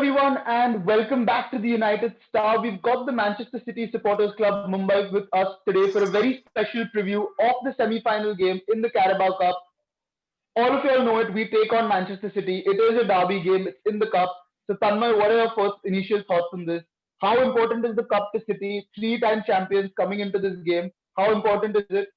everyone, and welcome back to the United Star. We've got the Manchester City Supporters Club Mumbai with us today for a very special preview of the semi-final game in the Carabao Cup. All of you all know it. We take on Manchester City. It is a derby game. It's in the cup. So, Tanmay, what are your first initial thoughts on this? How important is the cup to City? Three-time champions coming into this game. How important is it?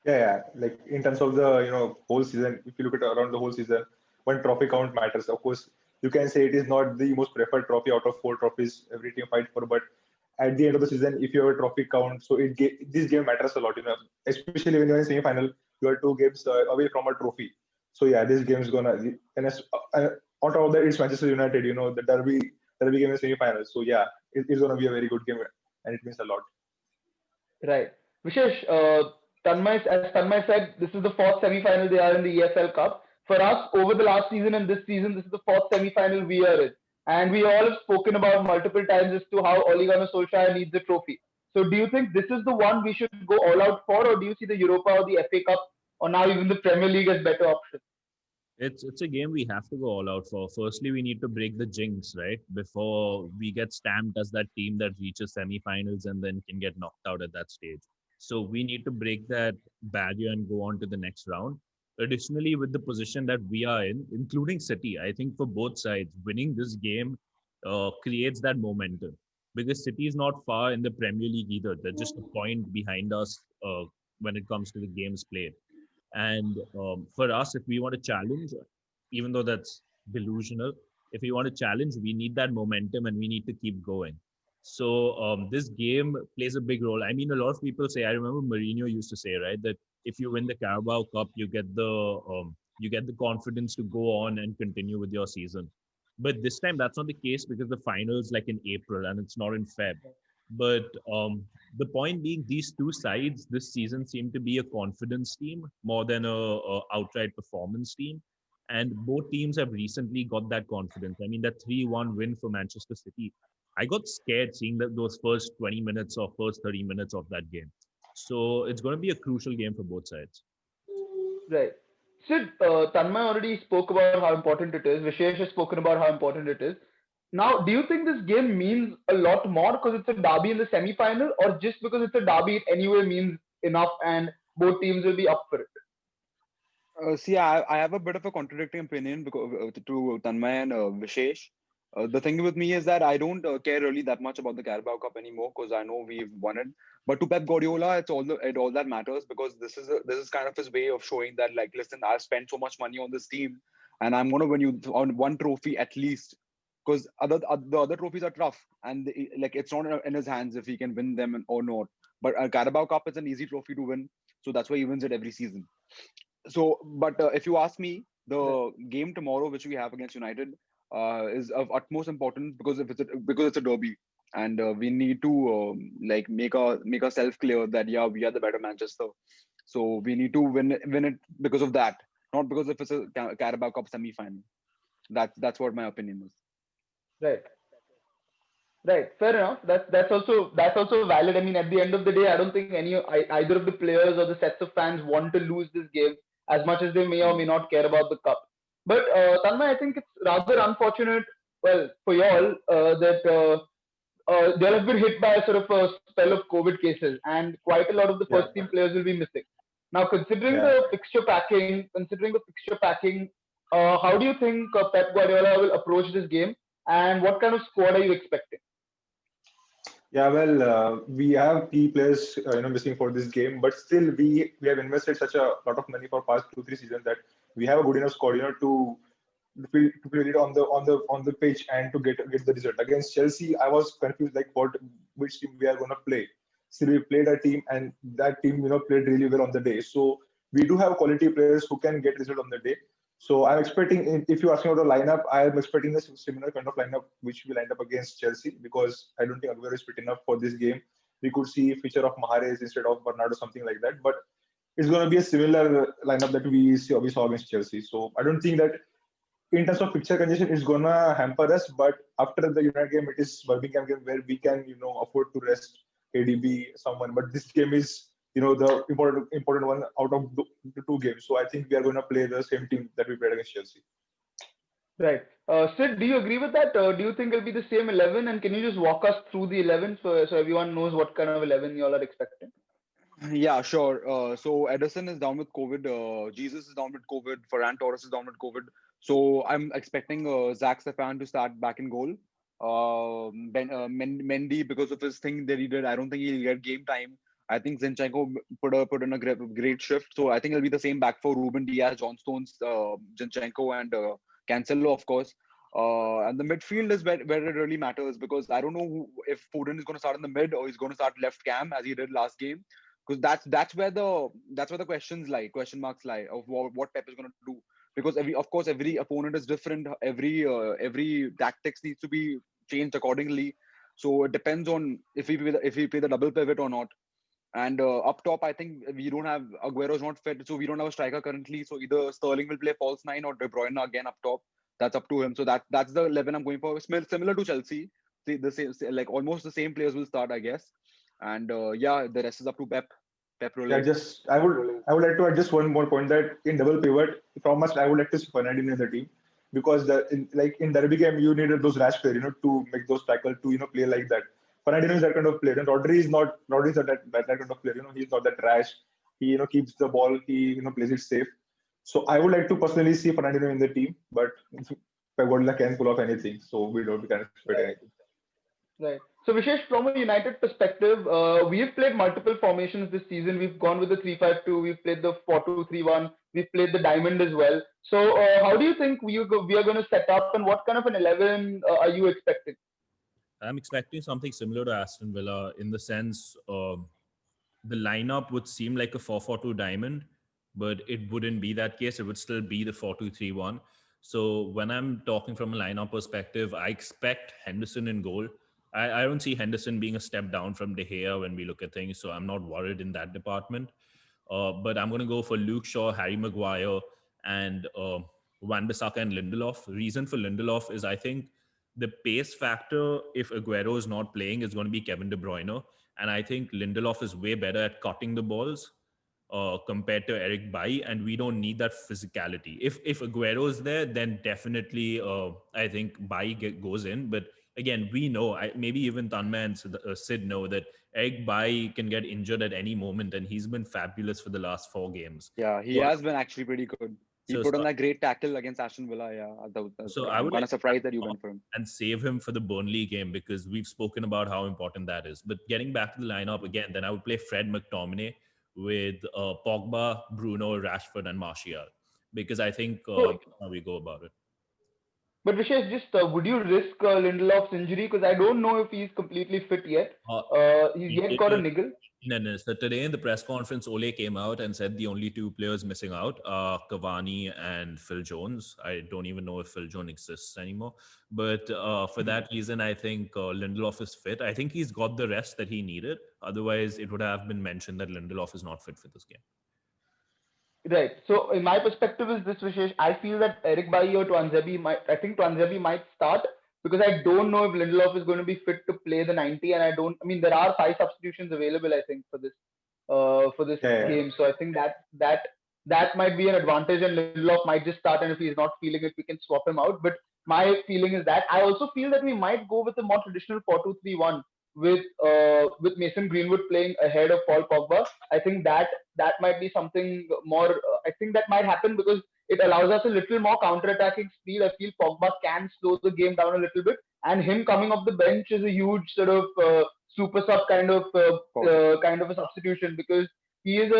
Yeah. Like in terms of the whole season, if you look at around the whole season, one trophy count matters. Of course, you can say it is not the most preferred trophy out of four trophies every team fight for, but at the end of the season, if you have a trophy count, so this game matters a lot. Especially when you're in semi-final, you are two games away from a trophy. So yeah, this game is gonna on top of that, it's Manchester United. The derby game in semi-final. So yeah, it's gonna be a very good game, and it means a lot. Right. Vishesh, as Tanmay said, this is the fourth semi-final they are in the EFL Cup. For us, over the last season and this season, this is the fourth semi-final we are in. And we all have spoken about multiple times as to how Ole Gunnar Solskjaer needs a trophy. So do you think this is the one we should go all out for, or do you see the Europa or the FA Cup, or now even the Premier League as better options? It's a game we have to go all out for. Firstly, we need to break the jinx, right? Before we get stamped as that team that reaches semi-finals and then can get knocked out at that stage. So we need to break that barrier and go on to the next round. Additionally, with the position that we are in, including City, I think for both sides, winning this game creates that momentum because City is not far in the Premier League either. They're just a point behind us when it comes to the games played. And for us, if we want to challenge, even though that's delusional, if we want to challenge, we need that momentum and we need to keep going. So this game plays a big role. I mean, a lot of people say, I remember Mourinho used to say, right, that if you win the Carabao Cup, you get the confidence to go on and continue with your season. But this time, that's not the case because the final is like in April and it's not in Feb. But the point being, these two sides this season seem to be a confidence team more than a outright performance team. And both teams have recently got that confidence. I mean, that 3-1 win for Manchester City, I got scared seeing that those first 20 minutes or first 30 minutes of that game. So it's going to be a crucial game for both sides. Right. Sid, Tanmay already spoke about how important it is. Vishesh has spoken about how important it is. Now, do you think this game means a lot more because it's a derby in the semi-final, or just because it's a derby, it anyway means enough and both teams will be up for it? I have a bit of a contradicting opinion because, to Tanmay and Vishesh. The thing with me is that I don't care really that much about the Carabao Cup anymore because I know we've won it. But to Pep Guardiola, all that matters because this is kind of his way of showing that, like, listen, I've spent so much money on this team, and I'm going to win you on one trophy at least. Because the other trophies are tough, and like it's not in his hands if he can win them or not. But a Carabao Cup is an easy trophy to win, so that's why he wins it every season. So, but if you ask me, the game tomorrow, which we have against United, is of utmost importance because it's a derby, and we need to like make ourselves clear that yeah, we are the better Manchester. So we need to win it because of that, not because if it's a Carabao Cup semi-final. That's what my opinion is. Right. Right, fair enough. That's also valid. I mean, at the end of the day, I don't think either of the players or the sets of fans want to lose this game as much as they may or may not care about the cup. But Tanmay, I think it's rather unfortunate, well, for y'all, that they have been hit by a sort of a spell of COVID cases, and quite a lot of the Yeah, first team players will be missing. Now, yeah. considering the fixture packing, how do you think Pep Guardiola will approach this game, and what kind of squad are you expecting? Yeah, well, we have key players, missing for this game, but still we have invested such a lot of money for past 2 3 seasons that we have a good enough squad, to play it on the pitch and to get the result. Against Chelsea, I was confused like which team we are gonna play. Still, we played a team, and that team, played really well on the day. So we do have quality players who can get result on the day. So I'm expecting, if you ask me about the lineup, I am expecting a similar kind of lineup which will end up against Chelsea because I don't think Aguero is fit enough for this game. We could see a feature of Mahrez instead of Bernardo, something like that. But it's going to be a similar lineup that we saw against Chelsea. So I don't think that in terms of fixture congestion, it's going to hamper us. But after the United game, it is Birmingham game where we can, afford to rest KDB, someone. But this game is, the important one out of the two games. So I think we are going to play the same team that we played against Chelsea. Right. Sid, do you agree with that? Do you think it'll be the same 11? And can you just walk us through the 11 so everyone knows what kind of 11 you all are expecting? Yeah, sure. So Edison is down with COVID. Jesus is down with COVID. Ferran Torres is down with COVID. So I'm expecting Zach Stefan to start back in goal. Mendy, because of his thing that he did, I don't think he'll get game time. I think Zinchenko put in a great shift. So I think it'll be the same back for Ruben Diaz, John Stones, Zinchenko, and Cancelo, of course. And the midfield is where it really matters, because I don't know if Foden is going to start in the mid or he's going to start left cam as he did last game, because that's where the question marks lie of what Pep is going to do, because every opponent is different, every tactics needs to be changed accordingly. So it depends on if we play the double pivot or not. And up top, I think we don't have Aguero's not fit, so we don't have a striker currently. So either Sterling will play false nine or De Bruyne again up top. That's up to him. So that's the 11 I'm going for. Similar to Chelsea, the same, like almost the same players will start, I guess. And yeah, the rest is up to Pep. Pep Yeah, Rolling. just I would like to add just one more point that in double pivot, from us, I would like to see Fernandinho in the team, because like in derby game you needed those rash players, to make those tackle, to play like that. Fernandinho is that kind of player, and Rodri is that kind of player. He's not that rash. He keeps the ball. He plays it safe. So I would like to personally see Fernandinho in the team, but Pep Guardiola can pull off anything, so we can expect Right. anything. Right. So Vishesh, from a United perspective, we have played multiple formations this season. We've gone with the 3-5-2. We've played the 4-2-3-1. We've played the diamond as well. So how do you think we are going to set up, and what kind of an 11 are you expecting? I'm expecting something similar to Aston Villa in the sense the lineup would seem like a 4-4-2 diamond, but it wouldn't be that case. It would still be the 4-2-3-1. So when I'm talking from a lineup perspective, I expect Henderson in goal. I don't see Henderson being a step down from De Gea when we look at things, so I'm not worried in that department. But I'm going to go for Luke Shaw, Harry Maguire, and Wan-Bissaka and Lindelof. Reason for Lindelof is I think the pace factor, if Aguero is not playing, is going to be Kevin De Bruyne. And I think Lindelof is way better at cutting the balls compared to Eric Bailly, and we don't need that physicality. If Aguero is there, then definitely I think Bailly goes in. But again, we know, maybe even Tanmay and Sid know that Eric Bailly can get injured at any moment, and he's been fabulous for the last 4 games. Yeah, he has been actually pretty good. He put on that great tackle against Aston Villa. Yeah, I I'm would kind like of surprised that you went for him. and save him for the Burnley game, because we've spoken about how important that is. But getting back to the lineup again, then I would play Fred McTominay with Pogba, Bruno, Rashford, and Martial, because I think So, how we go about it. but Vishesh, just would you risk Lindelof's injury? Because I don't know if he's completely fit yet. He's yet got a niggle. No. So today in the press conference, Ole came out and said the only 2 players missing out are Cavani and Phil Jones. I don't even know if Phil Jones exists anymore. But for that reason, I think Lindelof is fit. I think he's got the rest that he needed. Otherwise, it would have been mentioned that Lindelof is not fit for this game. Right. So in my perspective is this, Vishesh. I feel that Eric Bailly or I think Tuanzebe might start, because I don't know if Lindelof is going to be fit to play the 90, and I mean, there are 5 substitutions available, I think, for this Yeah. game. So I think that might be an advantage, and Lindelof might just start, and if he's not feeling it, we can swap him out. But my feeling is that I also feel that we might go with a more traditional 4-2-3-1 with Mason Greenwood playing ahead of Paul Pogba. I think that might be something more. I think that might happen because it allows us a little more counter-attacking speed. I feel Pogba can slow the game down a little bit, and him coming off the bench is a huge sort of super sub kind of a substitution, because he is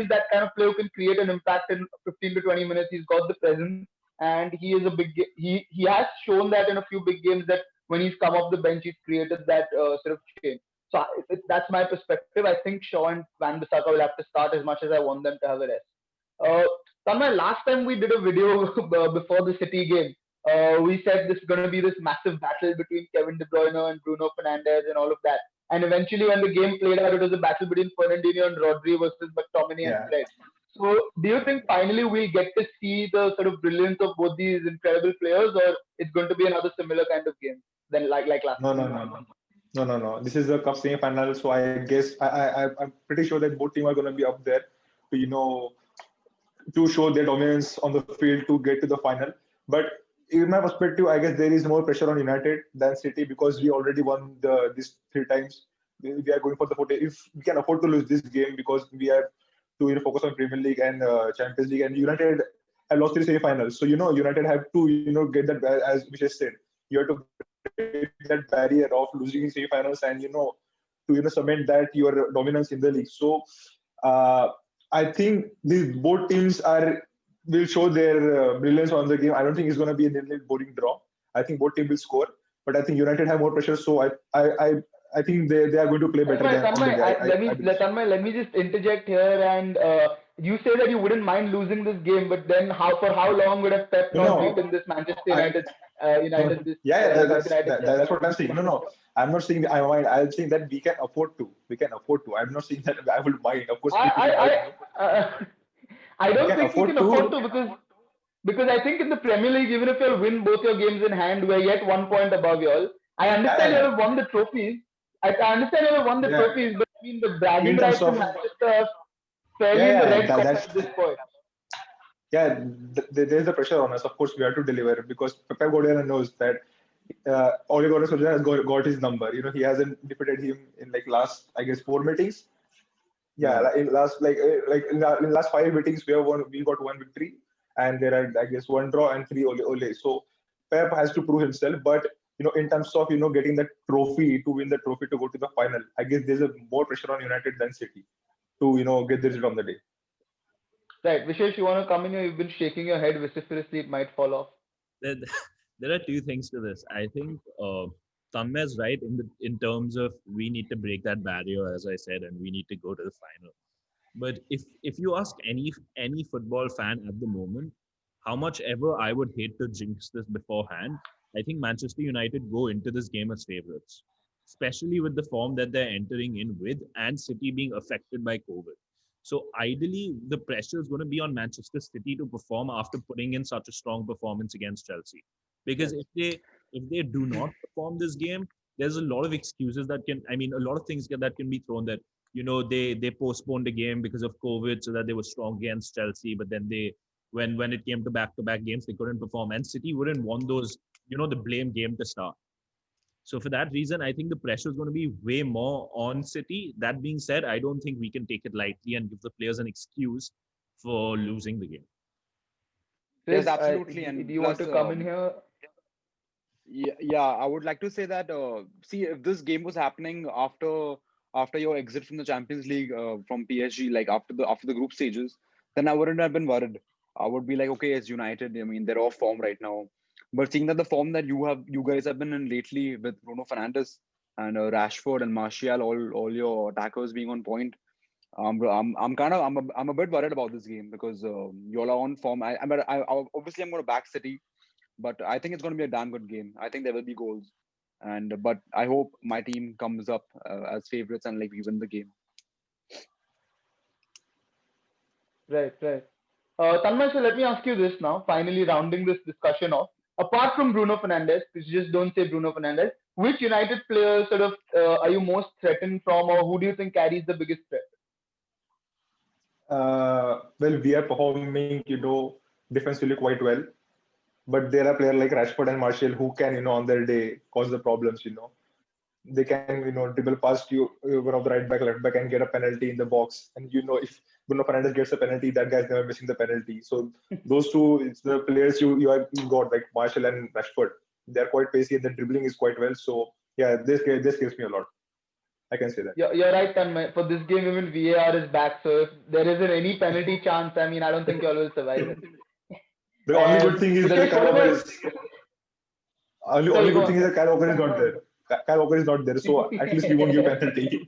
that kind of player who can create an impact in 15 to 20 minutes. He's got the presence, and he is a he has shown that in a few big games that when he's come off the bench, he's created that sort of change. So that's my perspective. I think Shaw and Wan-Bissaka will have to start, as much as I want them to have a rest. Tanmay, last time we did a video before the City game, we said this is going to be this massive battle between Kevin De Bruyne and Bruno Fernandes and all of that. And eventually, when the game played out, it was a battle between Fernandinho and Rodri versus McTominay and Fred. So, do you think finally we'll get to see the sort of brilliance of both these incredible players, or it's going to be another similar kind of game than like last No, time? no, no, no, no, no. This is the cup semi-final, so I guess I'm pretty sure that both teams are going to be up there to to show their dominance on the field to get to the final. But in my perspective, I guess there is more pressure on United than City because we already won this 3 times. We are going for the 40. If we can afford to lose this game because we have to focus on Premier League and Champions League, and United have lost 3 semi-finals. So United have to get that, as Vishesh said, you have to break that barrier of losing in semi-finals and to cement that your dominance in the league. So uh, I think these both teams will show their brilliance on the game. I don't think it's going to be a boring draw. I think both teams will score, but I think United have more pressure. So I think they are going to play better than on the day. Tanmay, let me just interject here. And you say that you wouldn't mind losing this game, but then for how long would have Pep not beaten this Manchester United? That's what I'm saying. No, I'm not saying I mind. I'm saying that we can afford to. We can afford to. I'm not saying that I would mind. Of course, I don't think we can afford to because I think in the Premier League, even if you'll win both your games in hand, we're yet 1 point above y'all. I understand you have won the trophies. I understand you have won the trophies, but I mean the bragging rights in Manchester are fairly in the red corner at this point. Yeah, there's the pressure on us. Of course, we have to deliver because Pep Guardiola knows that Ole Gunnar Solskjaer has got his number. He hasn't defeated him in last, I guess, 4 meetings. Yeah, in last in last 5 meetings we got 1 victory, and there are, I guess, 1 draw and 3 Ole. So Pep has to prove himself, but in terms of getting the trophy, to win the trophy, to go to the final, I guess there's more pressure on United than City to get the result on the day. Right, Vishesh, you want to come in here? You've been shaking your head vociferously; it might fall off. There are 2 things to this. I think Tanmay is right in terms of we need to break that barrier, as I said, and we need to go to the final. But if you ask any football fan at the moment, how much ever I would hate to jinx this beforehand, I think Manchester United go into this game as favourites, especially with the form that they're entering in with, and City being affected by COVID. So ideally, the pressure is going to be on Manchester City to perform after putting in such a strong performance against Chelsea. Because if they do not perform this game, there's a lot of excuses a lot of things that can be thrown that they postponed the game because of COVID so that they were strong against Chelsea, but then when it came to back-to-back games, they couldn't perform, and City wouldn't want those the blame game to start. So for that reason, I think the pressure is going to be way more on City. That being said, I don't think we can take it lightly and give the players an excuse for losing the game. Yes, absolutely. And do you want to come in here? Yeah, I would like to say that see, if this game was happening after your exit from the Champions League from PSG, like after the group stages, then I wouldn't have been worried. I would be like, okay, it's United. I mean, they're off form right now. But seeing that the form that you guys have been in lately with Bruno Fernandes and Rashford and Martial, all your attackers being on point, I'm a bit worried about this game because you all are on form. Obviously I'm going to back City, but I think it's going to be a damn good game. I think there will be goals, but I hope my team comes up as favorites and we win the game. Right. Tanmay, so let me ask you this now, finally rounding this discussion off. Apart from Bruno Fernandes, because you just don't say Bruno Fernandes, which United players are you most threatened from, or who do you think carries the biggest threat? Well, we are performing, defensively quite well, but there are players like Rashford and Martial who can, on their day cause the problems. They can, dribble past you, one of the right back, left back, and get a penalty in the box. And if Bruno Fernandes gets a penalty, that guy's never missing the penalty. So those two, it's the players you got, like Martial and Rashford. They're quite pacey and the dribbling is quite well. So yeah, this scares me a lot. I can say that. You're right, Tanmay. For this game, even VAR is back. So if there isn't any penalty chance, I don't think y'all will survive it. The only good thing is that Kyle Walker is. Only good thing is that Kyle Walker is not there. Kyle Walker is not there, so at least we won't give penalty.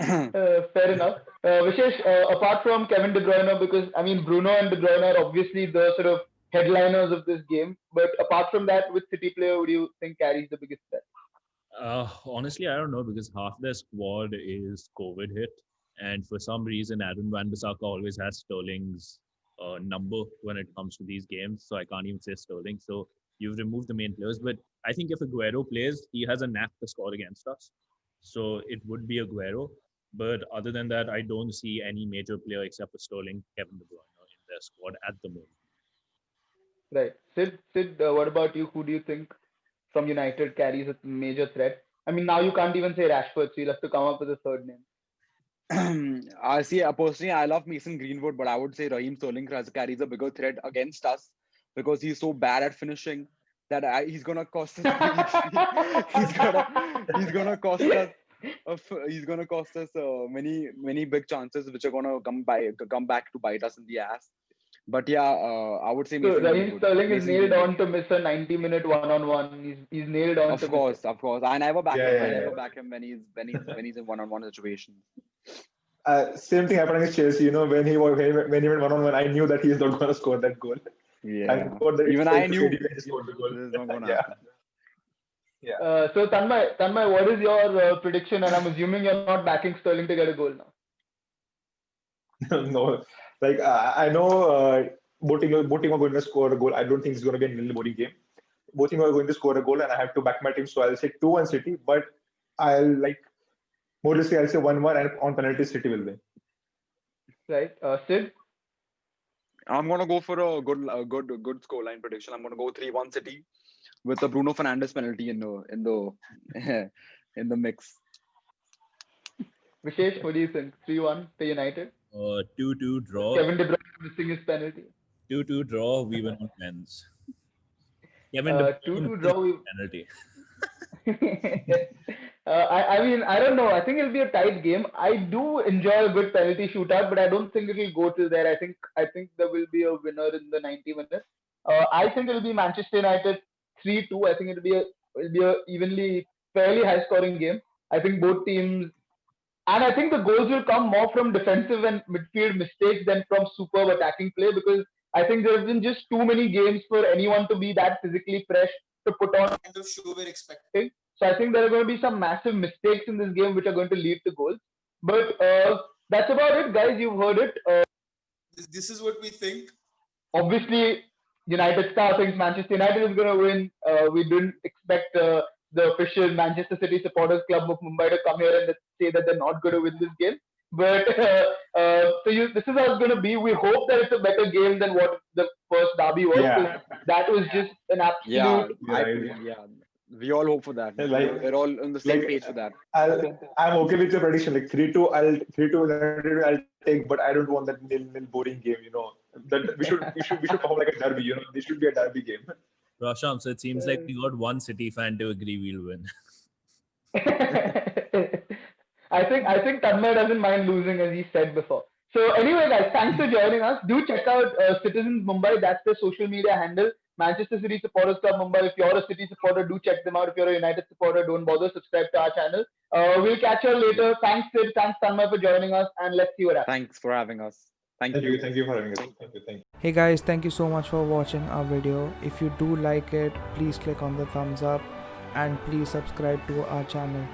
Fair enough. Vishesh, apart from Kevin De Bruyne, because Bruno and De Bruyne are obviously the headliners of this game. But apart from that, which City player would you think carries the biggest threat? Honestly, I don't know, because half their squad is COVID hit, and for some reason, Aaron Wan-Bissaka always has Sterling's number when it comes to these games. So I can't even say Sterling. So you've removed the main players, but I think if Aguero plays, he has a knack to score against us. So it would be Aguero. But other than that, I don't see any major player except for Sterling, Kevin De Bruyne in their squad at the moment. Right. Sid, what about you? Who do you think from United carries a major threat? I mean, now you can't even say Rashford, so you'll have to come up with a third name. I see. Personally, I love Mason Greenwood, but I would say Raheem Sterling carries a bigger threat against us because he's so bad at finishing that he's gonna cost us. He's gonna cost us. He's gonna cost us many big chances which are gonna come back to bite us in the ass. But yeah, I would say So Mason Raheem Greenwood. Sterling is Mason nailed Greenwood. on to miss a 90-minute one-on-one. He's nailed on to miss it. Of course. I never back Yeah, him. yeah, I yeah. never back him when he's in one-on-one situations. Same thing happened against Chelsea. You know, when he went 1-on-1, I knew that he is not going to score that goal. Yeah. Thank God that Even it's I knew KDB just scored the goal. this is not gonna Yeah, happen. yeah. So Tanmay, what is your prediction? And I'm assuming you're not backing Sterling to get a goal now. No, like I know both teams are going to score a goal. I don't think it's going to be a nil boring game. Both teams are going to score a goal, and I have to back my team. So I'll say 2-1 City, but I'll more or less I'll say 1-1, and on penalty City will win. Right. Sid? I'm gonna go for a good scoreline prediction. I'm gonna go 3-1 City with a Bruno Fernandes penalty in the in the mix. Vishesh, what do you think? 3-1 to United? 2-2 draw. Kevin De Bruyne missing his penalty. 2-2 draw. We win on pens. Kevin De Bruyne 2-2 draw. penalty. I mean, I don't know. I think it'll be a tight game. I do enjoy a good penalty shootout, but I don't think it'll go till there. I think there will be a winner in the 90 minutes. I think it'll be Manchester United 3-2. I think it'll be a evenly, fairly high scoring game. I think both teams, and I think the goals will come more from defensive and midfield mistakes than from superb attacking play, because I think there have been just too many games for anyone to be that physically fresh to put on kind of show we're expecting. So I think there are going to be some massive mistakes in this game which are going to lead to goals. But that's about it, guys. You've heard it. This is what we think. Obviously, United Star thinks Manchester United is going to win. We didn't expect the official Manchester City Supporters Club of Mumbai to come here and say that they're not going to win this game. But this is how it's going to be. We hope that it's a better game than what the first derby was. Yeah. That was just an absolute. Yeah. We all hope for that. Like- We're all on the same page for that. I'm okay with your prediction. 3-2, I'll take, but I don't want that nil boring game. You know, that we should perform like a derby. You know, this should be a derby game. Rasham, so it seems like we got one City fan to agree we'll win. I think Tanmay doesn't mind losing, as he said before. So anyway, guys, thanks for joining us. Do check out Citizens Mumbai. That's their social media handle. Manchester City Supporters Club Mumbai. If you're a City supporter, do check them out. If you're a United supporter, don't bother. Subscribe to our channel. We'll catch you later. Thanks, Sid. Thanks, Tanmay, for joining us. And let's see what happens. Thanks for having us. Thank you. Thank you for having us. Thank you. Hey guys, thank you so much for watching our video. If you do like it, please click on the thumbs up and please subscribe to our channel.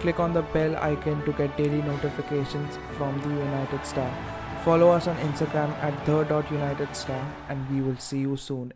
Click on the bell icon to get daily notifications from the United Star. Follow us on Instagram at the.UnitedStar and we will see you soon.